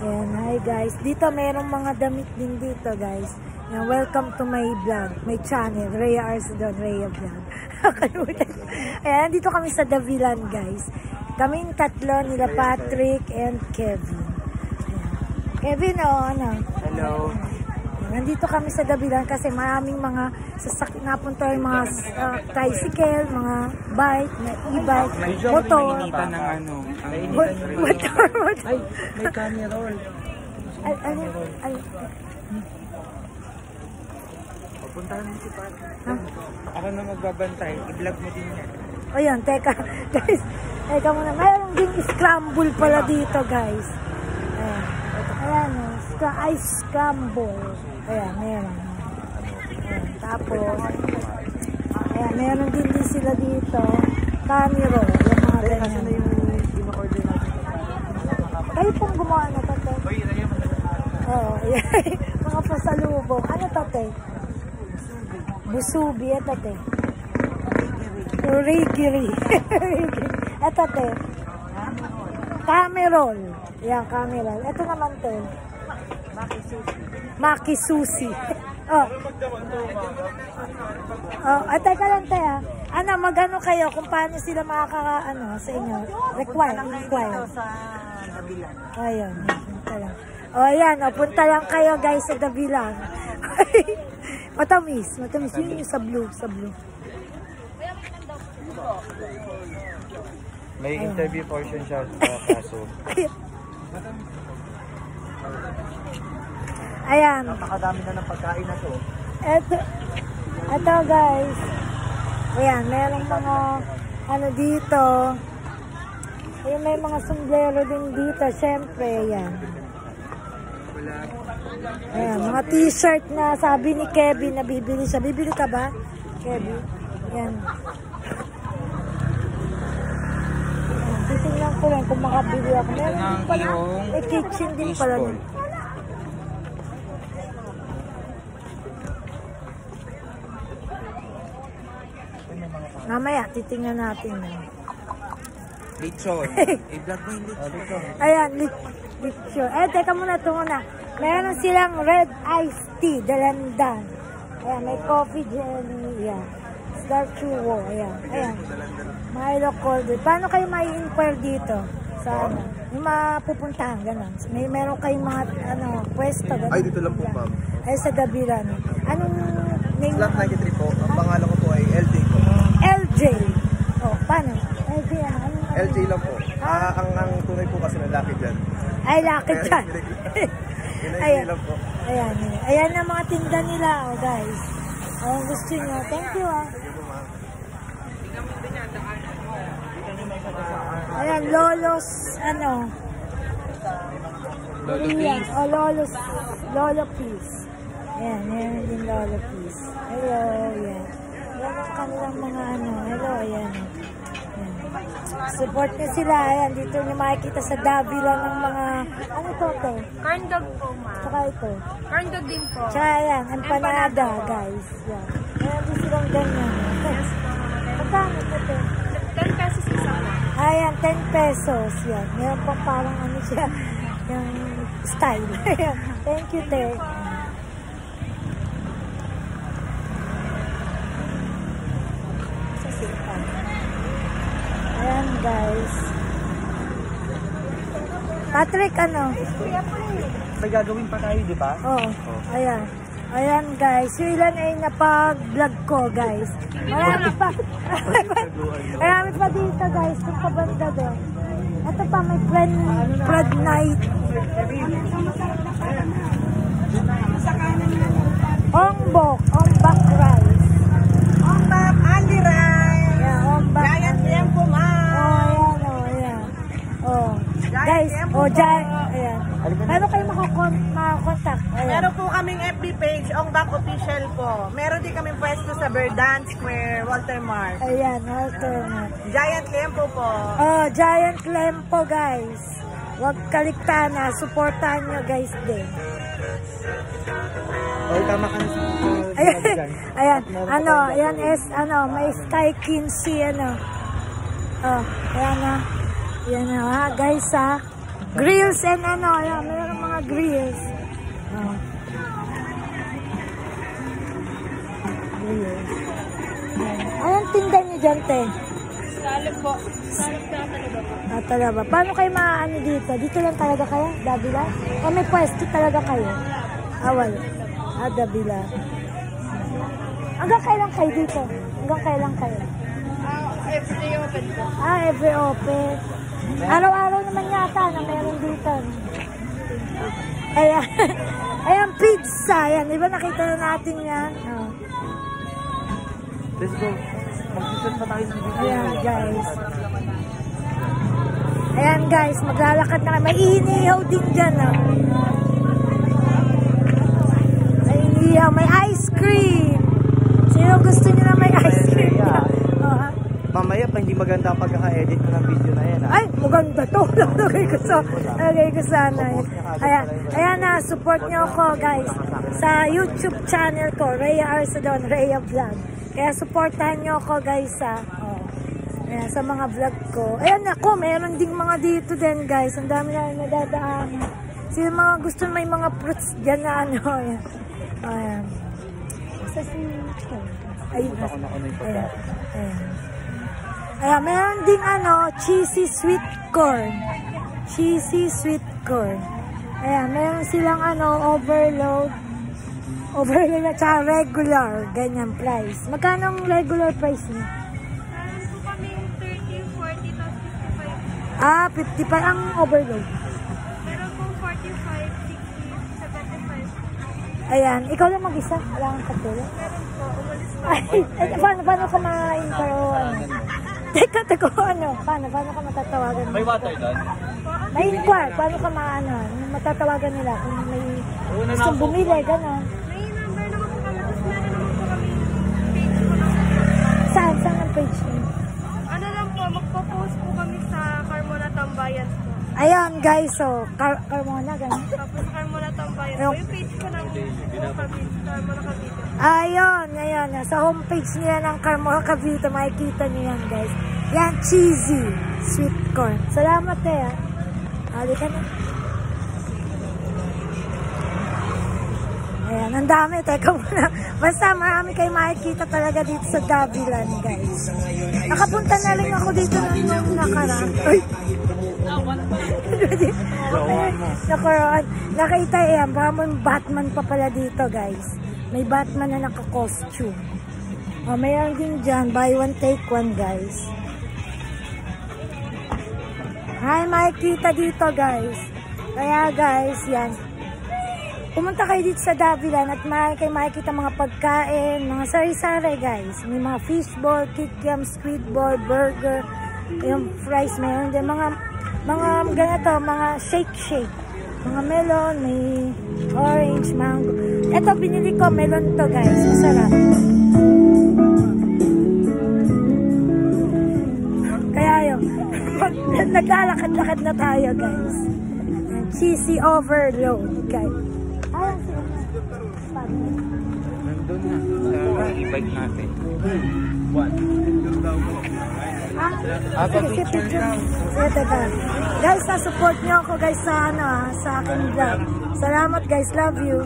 Ayan, hi guys. Dito mayroong mga damit din dito guys. Ayan, welcome to my vlog, my channel, Rhea Arcedon, Rhea Vlog. Ayan, dito kami sa Davilan guys. Kaming tatlo, nila Patrick and Kevin. Ayan. Kevin, ano? Hello. Nandito kami sa Davilan kasi maraming mga sasakyan, napunta yung mga tricycle, mga bike, e-bike, motor. Mainitan ng ano. Motor. Ay, may camera roll. Pupuntahan mo si Pat. Ako na magbabantay. I-vlog mo din yan. O yan, teka. Guys, teka muna. Mayroon din scramble pala dito, guys. Ayan. Ayan, ice scramble. Ayan, meron. Ayan, tapos, ayan, meron din sila dito. Camero. Yung mga ganyan. Kayo pong gumawa na, tate? Oo, ayan. Mga pasalubong. Ano, tate? Busubi, tate. Rigiri. Ito, te. Camerol. Yan, camerol. Ito naman, te. Makisusi. Oh. Oh, teka lang, te, ha. Ano, magano kayo kung paano sila makaka, sa inyo? Require. Sa Davilan. Ayun, punta lang. Oh, ayan, punta lang kayo, guys, sa Davilan. Matamis. Yun yung sa blue. May interview portion siya sa kaso. Ayan. Napakadami na ng pagkain na to. Ito guys. Ayan, merong mga dito. Ayan, may mga sombrero din dito. Siyempre, ayan. Ayan, mga t-shirt na sabi ni Kevin na bibili siya. Bibili ka ba, Kevin? Ayan. Titingnan ko lang kung makabili ako. Meron din pala. May kitchen din pala. Mamaya, titingnan natin. Lechon. I-vlog mo yung lechon. Ayan, lechon. Teka muna, ito muna. Meron silang red iced tea, dalandan. Ayan, may coffee jelly. Ayan. Dark chuwo. Ayan. Milo cold. Paano kayo mai-inquire dito? Sa yung mapupuntahan, gano'n. Meron kayong mga, pwesto, gano'n. Ay, dito lang po, ma'am. Ay, sa Davilan. Anong name? Flat 93 po. Ang pangalan ko po ay LJ po. LJ. Oh, paano? LJ, LJ lang po. Ang tunay po kasi na Lucky dyan. Ay, Lucky dyan. Ayan lang po. Ayan ang mga tinda nila, guys. Ang gusto nyo. Thank you, Ayan, Lolos, Lolo Peace. Ayan, meron din Lolo Peace. Hello, ayan. Ayan ang kanilang mga hello, ayan. Support nyo sila, ayan. Dito nyo makikita sa Davilan ng mga, to, te? Corn dog po, ma'am. Saka ito. Corn dog din po. Tsaka ayan, empanada, guys. Yan. Ayan din silang ganyan. Yes po. Magkano ito, te? 10 pesos isa po. Ayan, 10 pesos. Yan. Meron pang parang siya, yung style. Thank you, te. Ayan, guys. Patrick, May gagawin pa tayo, di ba? Oo. Ayan. Ayan, guys. Yung ilan ay napag-vlog ko, guys. Marami pa. Marami pa dito, guys. Kung pabanda doon. Ito pa, may Pride night. Ongbok rice. Ombak, Andy rice. Yeah, ongbak. Giant Lempo, ma'am. Ayan. Guys, giant. Ayan. Paano kayo makakontakt? Meron po kaming FB page, Ongbak Official po. Meron din kaming pwesto sa Verdan Square, Walter Mart. Ayan, Walter Mart. Giant Lempo po. Giant Lempo, guys. Huwag kaligtaan na. Supportahan nyo, guys, din. Tama ka na sa Ayan, ayan is, may Sky Kinsey, ayan na, guys, grills and ayan, meron mga grills. Oh. Grills. Anong tinda niyo dyan, te? Salad po. Salad na talaga po. Ah, talaga. Paano kayo maaano dito? Dito lang talaga kayo? Davila? O may pwesto talaga kayo? Wala. Davila. Hanggang kailan kayo dito? Hanggang kailan kayo? Everyday open po. Every open. Araw-araw naman yata na meron dito. Ayan. Ayan, pizza. Ayan, di ba nakita na natin yan? Oh. Let's go. Mag-shoot pa tayo sa video. Ayan, guys. Ayan, guys. Maglalakad na kayo. May inihaw din dyan, oh. May inihaw. May ice cream. Sino gusto nyo na may ice cream? Oh, ha? Mamaya pa hindi maganda ang pagkaka-edit ko ng video na yan. Ay, maganda to. Lagay ko sana. Ayan na, support nyo ako, guys. Sa YouTube channel ko, Rhea Arsadon, Rhea Vlog. Kaya supportahan nyo ako, guys, ayan, sa mga vlog ko. Ayan ako, meron ding mga dito din, guys. Ang dami na nadadaan. Sino mga gusto may mga fruits dyan na ano. Ayan. Ayan. Sa ayun. Ayan. Ayan. Ayan, meron ding cheesy sweet corn. Cheesy sweet corn. Ayan, meron silang overload. Overload at saka regular. Ganyan price. Magkano ang regular price niya? Meron po kami 30, 40, tapos 55. 55 ang overload. Meron po 45, 60, 75. Ayan, ikaw lang mag-isa? Wala kang katulong? Meron po, umalis po. Ay, paano ka ma-intro? Teka, paano ka matatawagan? May water doon? May inquire, paano ka matatawagan nila kung may gustong bumili, gano'n. May number naman po kami, tapos meron naman po kami page po lang. Saan ang page niyo? Ano lang po, magpo-post po kami sa Carmona Tambayan po. Ayan guys, so, Carmona, gano'n. Tapos sa Carmona Tambayan po, yung page ko ng Carmona Cavite. Ayun. Sa homepage nila ng Carmona Cavite, makikita niyo yan, guys. Yan, cheesy sweet corn. Salamat, ha. Halika na. Ayan, ang dami. Teka muna. Basta marami kayo makikita talaga dito sa Davilan, guys. Nakapunta na rin ako dito nung nakaraan. Ay! Nakaraan. Nakita yan. Baka may Batman pa pala dito, guys. May Batman na naka-costume. Mayroon din dyan. Buy one, take one, guys. Hi, makikita dito, guys. Kaya, guys, yan. Pumunta kayo dito sa Davilan at kayo makikita mga pagkain, mga sari-sari, guys. May mga fishball, kikiam, squid ball, burger, yung fries, mayroon din. Mga ganito, mga shake. Mga melon, may orange, mango. Ito, binili ko, melon to, guys. Masarap. Kaya yun, naglalakad-lakad na tayo, guys. Cheesy overload, guys. Ayan sila. Nandun na. Sa e-bike natin. Sige, picture. Ito ba? Guys, support nyo ako guys sa sa aking vlog. Salamat guys, love you.